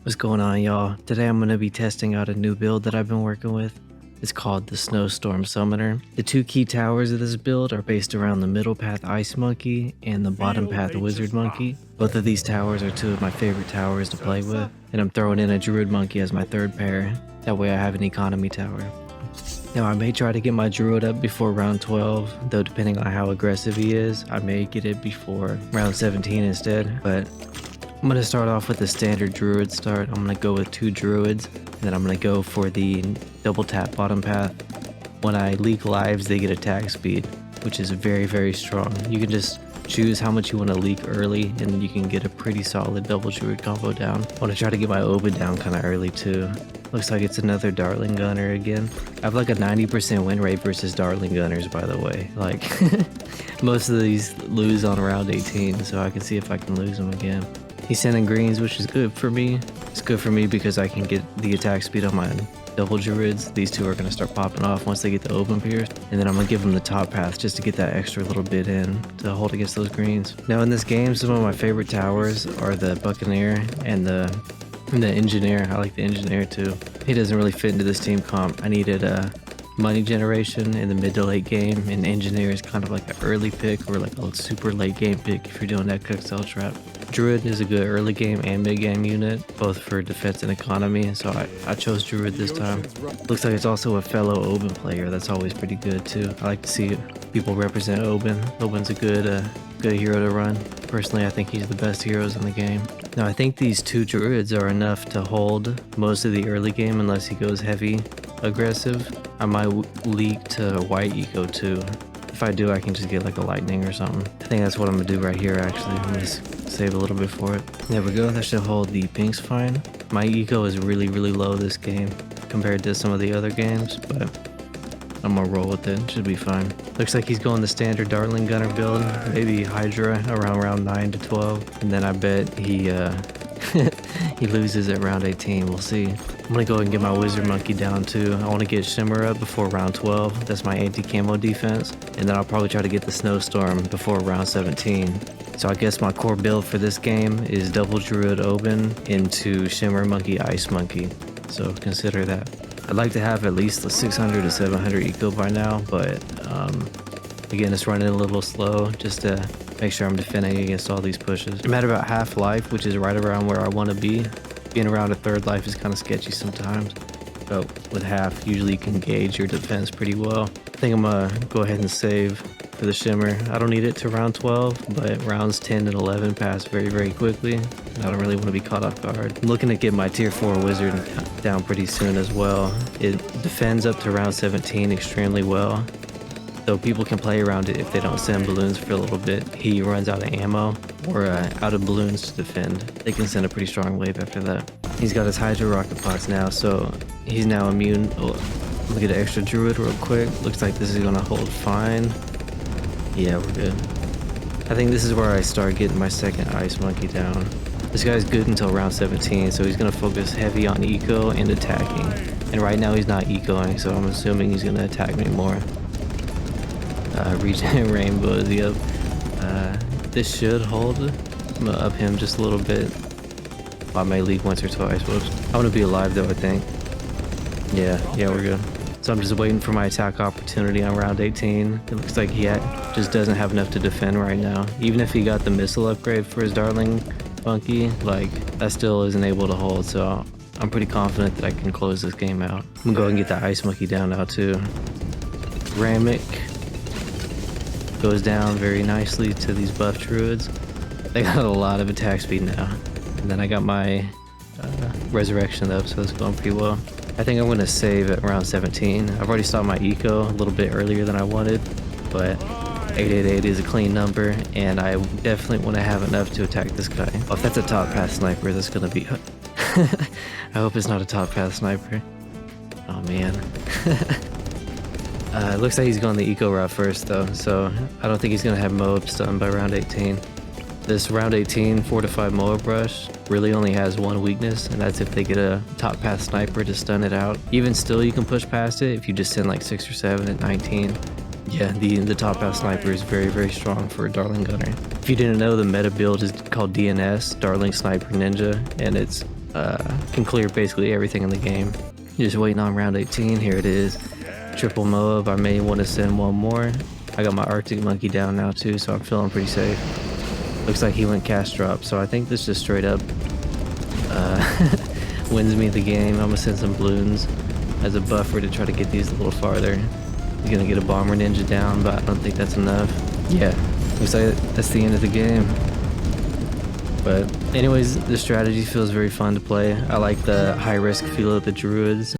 What's going on, y'all? Today I'm going to be testing out a new build that I've been working with. It's called the Snowstorm Summoner. The two key towers of this build are based around the middle path Ice Monkey and the bottom path Wizard Monkey. Both of these towers are two of my favorite towers to play with, and I'm throwing in a Druid Monkey as my third pair. That way I have an economy tower. Now I may try to get my Druid up before round 12, though depending on how aggressive he is, I may get it before round 17 instead, but I'm going to start off with the standard Druid start. I'm going to go with 2 Druids, and then I'm going to go for the double tap bottom path. When I leak lives, they get attack speed, which is very, very strong. You can just choose how much you want to leak early, and you can get a pretty solid double Druid combo down. I want to try to get my Oban down kind of early too. Looks like it's another Dartling Gunner again. I have like a 90% win rate versus Dartling Gunners, by the way. Like, most of these lose on round 18, so I can see if I can lose them again. He's sending greens, which is good for me. It's good for me because I can get the attack speed on my double Druids. These two are going to start popping off once they get the Oban Pierce. And then I'm going to give them the top path just to get that extra little bit in to hold against those greens. Now in this game, some of my favorite towers are the Buccaneer and the Engineer. I like the Engineer too. He doesn't really fit into this team comp. I needed money generation in the mid to late game, and Engineer is kind of like an early pick or like a super late game pick if you're doing that Cuxel trap. Druid is a good early game and mid game unit, both for defense and economy, so I chose Druid this time. Looks like it's also a fellow Oban player. That's always pretty good too. I like to see people represent Oban. Oban's a good hero to run. Personally, I think he's the best heroes in the game. Now I think these 2 Druids are enough to hold most of the early game unless he goes heavy aggressive. I might leak to white eco too. If I do, I can just get like a lightning or something. I think that's what I'm gonna do right here actually. I'm gonna save a little bit for it. There we go, that should hold the pinks fine. My eco is really low this game compared to some of the other games, but I'm gonna roll with it, should be fine. Looks like he's going the standard Dartling Gunner build, maybe Hydra around round 9 to 12, and then I bet he he loses at round 18, we'll see. I'm gonna go and get my Wizard Monkey down too. I want to get Shimmer up before round 12, that's my anti-camo defense, and then I'll probably try to get the Snowstorm before round 17. So I guess my core build for this game is double Druid Oban into Shimmer Monkey Ice Monkey, so consider that. I'd like to have at least the 600 to 700 eco by now, but again, it's running a little slow just to make sure I'm defending against all these pushes. I'm at about half life, which is right around where I want to be. Being around a third life is kind of sketchy sometimes, but with half, usually you can gauge your defense pretty well. I think I'm gonna go ahead and save for the Shimmer. I don't need it to round 12, but rounds 10 and 11 pass very quickly. I don't really want to be caught off guard. I'm looking to get my tier 4 Wizard down pretty soon as well. It defends up to round 17 extremely well, though people can play around it if they don't send balloons for a little bit. He runs out of ammo or out of balloons to defend. They can send a pretty strong wave after that. He's got his Hydro Rocket Pots now, so he's now immune. Oh, look at the extra Druid real quick. Looks like this is gonna hold fine. Yeah, we're good. I think this is where I start getting my second Ice Monkey down. This guy's good until round 17, so he's gonna focus heavy on eco and attacking. And right now he's not ecoing, so I'm assuming he's gonna attack me more. Regen Rainbows, yep. This should hold. I'm gonna up him just a little bit. I may leak once or twice. Whoops. I'm gonna be alive though, I think. Yeah, we're good. So I'm just waiting for my attack opportunity on round 18. It looks like he just doesn't have enough to defend right now. Even if he got the missile upgrade for his Dartling Monkey, like, that still isn't able to hold, so I'm pretty confident that I can close this game out. I'm gonna go and get the Ice Monkey down now too. Ramic goes down very nicely to these buff Druids. They got a lot of attack speed now. And then I got my Resurrection up, so it's going pretty well. I think I'm going to save at round 17. I've already stopped my eco a little bit earlier than I wanted, but 888 is a clean number, and I definitely want to have enough to attack this guy. Oh, if that's a top path sniper, that's going to be... I hope it's not a top path sniper. Oh man. It looks like he's going the eco route first though, so I don't think he's going to have Moab stunned by round 18. This round 18 Fortified Moab Rush really only has one weakness, and that's if they get a top path sniper to stun it out. Even still, you can push past it if you just send like 6 or 7 at 19. Yeah, the top path sniper is very strong for a Dartling Gunner. If you didn't know, the meta build is called DNS, Dartling Sniper Ninja, and it's can clear basically everything in the game. Just waiting on round 18. Here it is. Triple Moab. I may want to send one more. I got my Arctic Monkey down now too, so I'm feeling pretty safe. Looks like he went cast drop, so I think this just straight up wins me the game. I'm gonna send some bloons as a buffer to try to get these a little farther. He's gonna get a bomber ninja down, but I don't think that's enough. Yeah, looks like that's the end of the game. But anyways, the strategy feels very fun to play. I like the high risk feel of the druids.